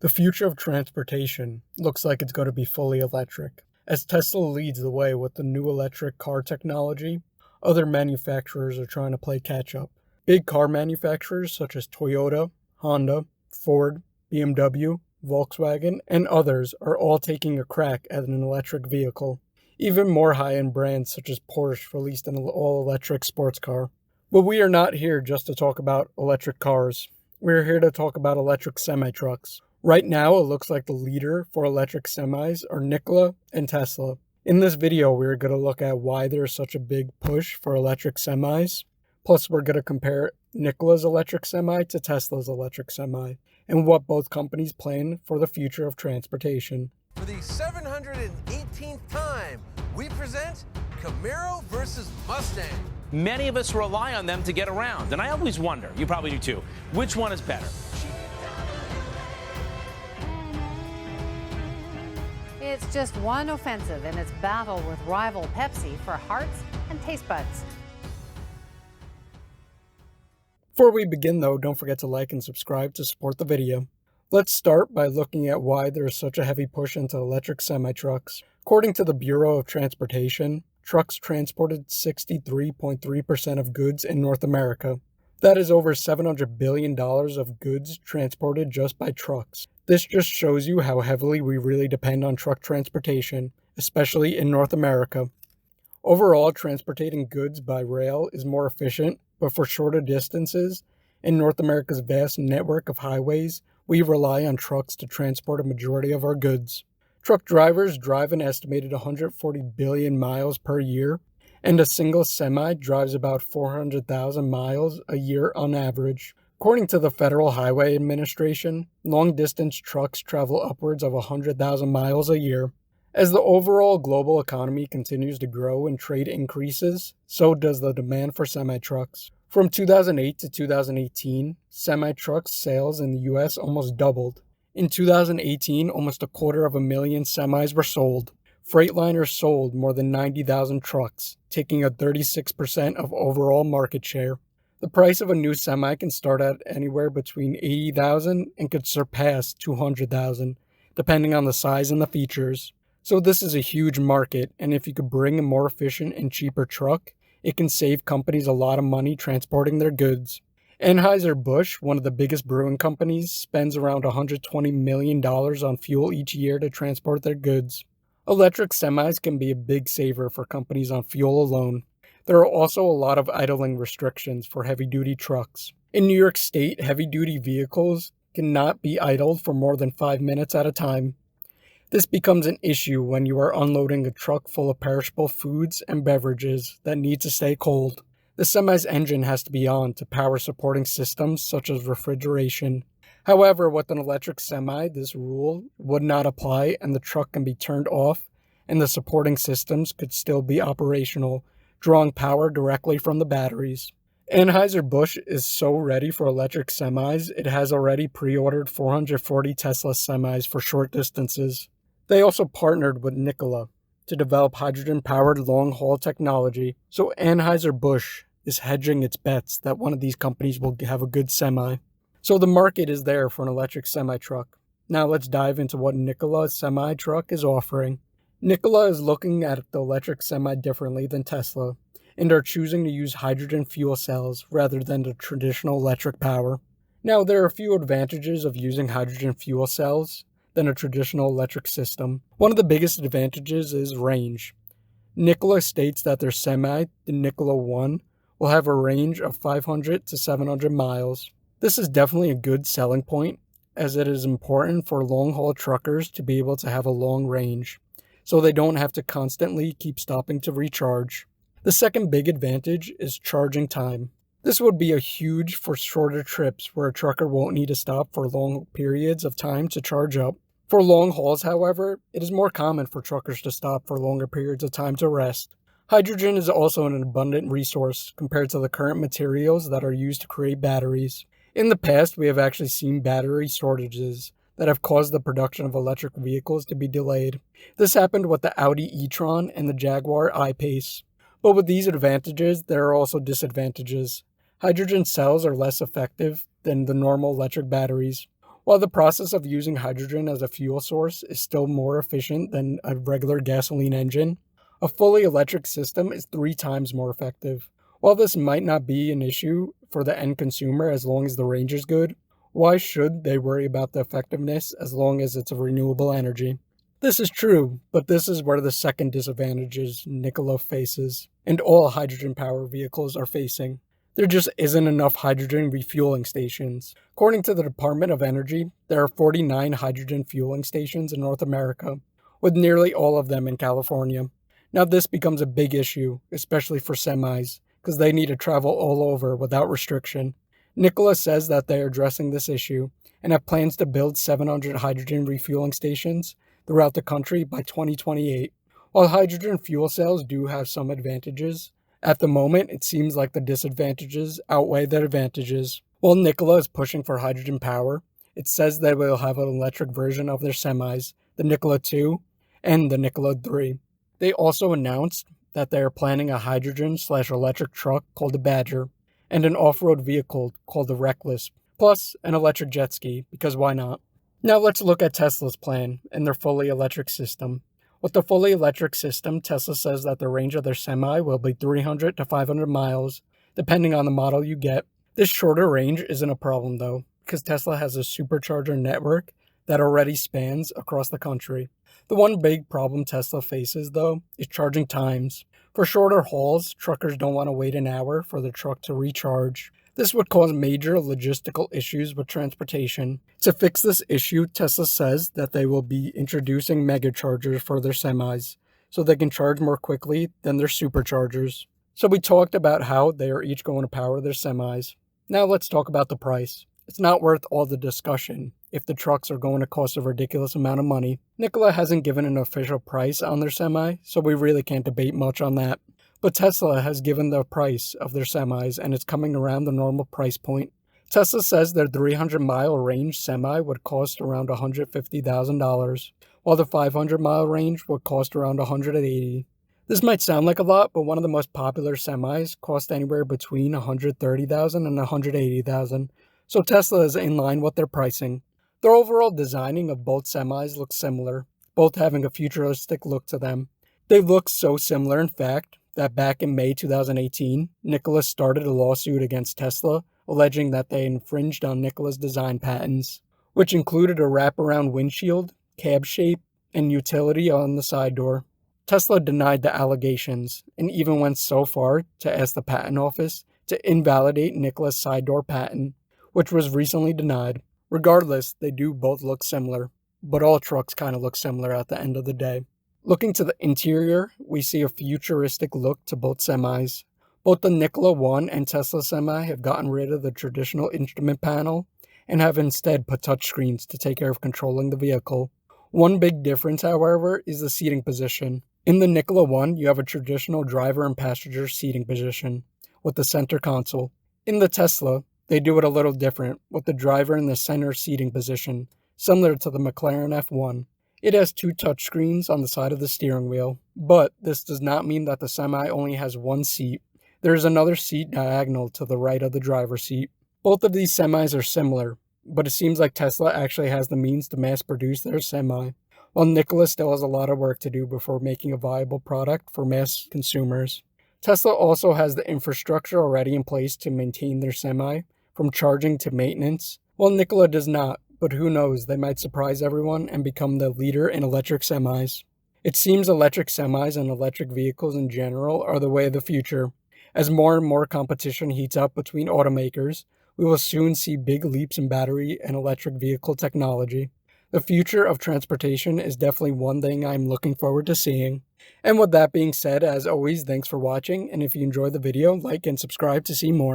The future of transportation looks like it's going to be fully electric. As Tesla leads the way with the new electric car technology, other manufacturers are trying to play catch-up. Big car manufacturers such as Toyota, Honda, Ford, BMW, Volkswagen, and others are all taking a crack at an electric vehicle. Even more high-end brands such as Porsche released an all-electric sports car. But we are not here just to talk about electric cars. We're here to talk about electric semi-trucks. Right now, it looks like the leader for electric semis are Nikola and Tesla. In this video, we're going to look at why there's such a big push for electric semis. Plus, we're going to compare Nikola's electric semi to Tesla's electric semi, and what both companies plan for the future of transportation. For the 718th time, we present Camaro versus Mustang. Many of us rely on them to get around, and I always wonder, you probably do too, which one is better? It's just one offensive in its battle with rival Pepsi for hearts and taste buds. Before we begin though, don't forget to like and subscribe to support the video. Let's start by looking at why there is such a heavy push into electric semi-trucks. According to the Bureau of Transportation, trucks transported 63.3% of goods in North America. That is over $700 billion of goods transported just by trucks. This just shows you how heavily we really depend on truck transportation, especially in North America. Overall, transporting goods by rail is more efficient, but for shorter distances, in North America's vast network of highways, we rely on trucks to transport a majority of our goods. Truck drivers drive an estimated 140 billion miles per year, and a single semi drives about 400,000 miles a year on average. According to the Federal Highway Administration, long-distance trucks travel upwards of 100,000 miles a year. As the overall global economy continues to grow and trade increases, so does the demand for semi-trucks. From 2008 to 2018, semi-truck sales in the U.S. almost doubled. In 2018, almost 250,000 semis were sold. Freightliners sold more than 90,000 trucks, taking a 36% of overall market share. The price of a new semi can start at anywhere between $80,000 and could surpass $200,000, depending on the size and the features. So this is a huge market, and if you could bring a more efficient and cheaper truck, it can save companies a lot of money transporting their goods. Anheuser-Busch, one of the biggest brewing companies, spends around $120 million on fuel each year to transport their goods. Electric semis can be a big saver for companies on fuel alone. There are also a lot of idling restrictions for heavy-duty trucks. In New York State, heavy-duty vehicles cannot be idled for more than 5 minutes at a time. This becomes an issue when you are unloading a truck full of perishable foods and beverages that need to stay cold. The semi's engine has to be on to power supporting systems such as refrigeration. However, with an electric semi, this rule would not apply and the truck can be turned off and the supporting systems could still be operational, drawing power directly from the batteries. Anheuser-Busch is so ready for electric semis, it has already pre-ordered 440 Tesla semis for short distances. They also partnered with Nikola to develop hydrogen-powered long-haul technology, so Anheuser-Busch is hedging its bets that one of these companies will have a good semi. So the market is there for an electric semi-truck. Now let's dive into what Nikola's semi-truck is offering. Nikola is looking at the electric semi differently than Tesla, and are choosing to use hydrogen fuel cells rather than the traditional electric power. Now, there are a few advantages of using hydrogen fuel cells than a traditional electric system. One of the biggest advantages is range. Nikola states that their semi, the Nikola One, will have a range of 500 to 700 miles. This is definitely a good selling point, as it is important for long-haul truckers to be able to have a long range, so they don't have to constantly keep stopping to recharge. The second big advantage is charging time. This would be a huge for shorter trips where a trucker won't need to stop for long periods of time to charge up. For long hauls, however, it is more common for truckers to stop for longer periods of time to rest. Hydrogen is also an abundant resource compared to the current materials that are used to create batteries. In the past, we have actually seen battery shortages that have caused the production of electric vehicles to be delayed. This happened with the Audi e-tron and the Jaguar I-Pace. But with these advantages, there are also disadvantages. Hydrogen cells are less effective than the normal electric batteries. While the process of using hydrogen as a fuel source is still more efficient than a regular gasoline engine, a fully electric system is 3 times more effective. While this might not be an issue for the end consumer as long as the range is good, why should they worry about the effectiveness as long as it's a renewable energy? This is true, but this is where the second disadvantage Nikola faces, and all hydrogen-powered vehicles are facing. There just isn't enough hydrogen refueling stations. According to the Department of Energy, there are 49 hydrogen fueling stations in North America, with nearly all of them in California. Now this becomes a big issue, especially for semis, because they need to travel all over without restriction. Nikola says that they are addressing this issue and have plans to build 700 hydrogen refueling stations throughout the country by 2028. While hydrogen fuel cells do have some advantages, at the moment it seems like the disadvantages outweigh the advantages. While Nikola is pushing for hydrogen power, it says they will have an electric version of their semis, the Nikola 2 and the Nikola 3. They also announced that they are planning a hydrogen/electric truck called the Badger, and an off-road vehicle called the Reckless, plus an electric jet ski, because why not? Now let's look at Tesla's plan and their fully electric system. With the fully electric system, Tesla says that the range of their semi will be 300 to 500 miles, depending on the model you get. This shorter range isn't a problem though, because Tesla has a supercharger network that already spans across the country. The one big problem Tesla faces though is charging times. For shorter hauls, truckers don't want to wait an hour for their truck to recharge. This would cause major logistical issues with transportation. To fix this issue, Tesla says that they will be introducing megachargers for their semis, so they can charge more quickly than their superchargers. So we talked about how they are each going to power their semis. Now let's talk about the price. It's not worth all the discussion if the trucks are going to cost a ridiculous amount of money. Nikola hasn't given an official price on their semi, so we really can't debate much on that. But Tesla has given the price of their semis, and it's coming around the normal price point. Tesla says their 300-mile range semi would cost around $150,000, while the 500-mile range would cost around $180,000. This might sound like a lot, but one of the most popular semis cost anywhere between $130,000 and $180,000. So Tesla is in line with their pricing. The overall designing of both semis looks similar, both having a futuristic look to them. They look so similar, in fact, that back in May 2018, Nikola started a lawsuit against Tesla, alleging that they infringed on Nikola's design patents, which included a wraparound windshield, cab shape, and utility on the side door. Tesla denied the allegations, and even went so far to ask the patent office to invalidate Nikola's side door patent, which was recently denied. Regardless, they do both look similar, but all trucks kind of look similar at the end of the day. Looking to the interior, we see a futuristic look to both semis. Both the Nikola One and Tesla Semi have gotten rid of the traditional instrument panel and have instead put touchscreens to take care of controlling the vehicle. One big difference, however, is the seating position. In the Nikola One, you have a traditional driver and passenger seating position with the center console. In the Tesla, they do it a little different, with the driver in the center seating position, similar to the McLaren F1. It has 2 touchscreens on the side of the steering wheel, but this does not mean that the Semi only has one seat. There is another seat diagonal to the right of the driver's seat. Both of these semis are similar, but it seems like Tesla actually has the means to mass produce their Semi, while Nikola still has a lot of work to do before making a viable product for mass consumers. Tesla also has the infrastructure already in place to maintain their Semi, from charging to maintenance, while Nikola does not. But who knows, they might surprise everyone and become the leader in electric semis. It seems electric semis and electric vehicles in general are the way of the future. As more and more competition heats up between automakers, we will soon see big leaps in battery and electric vehicle technology. The future of transportation is definitely one thing I'm looking forward to seeing. And with that being said, as always, thanks for watching, and if you enjoyed the video, like and subscribe to see more.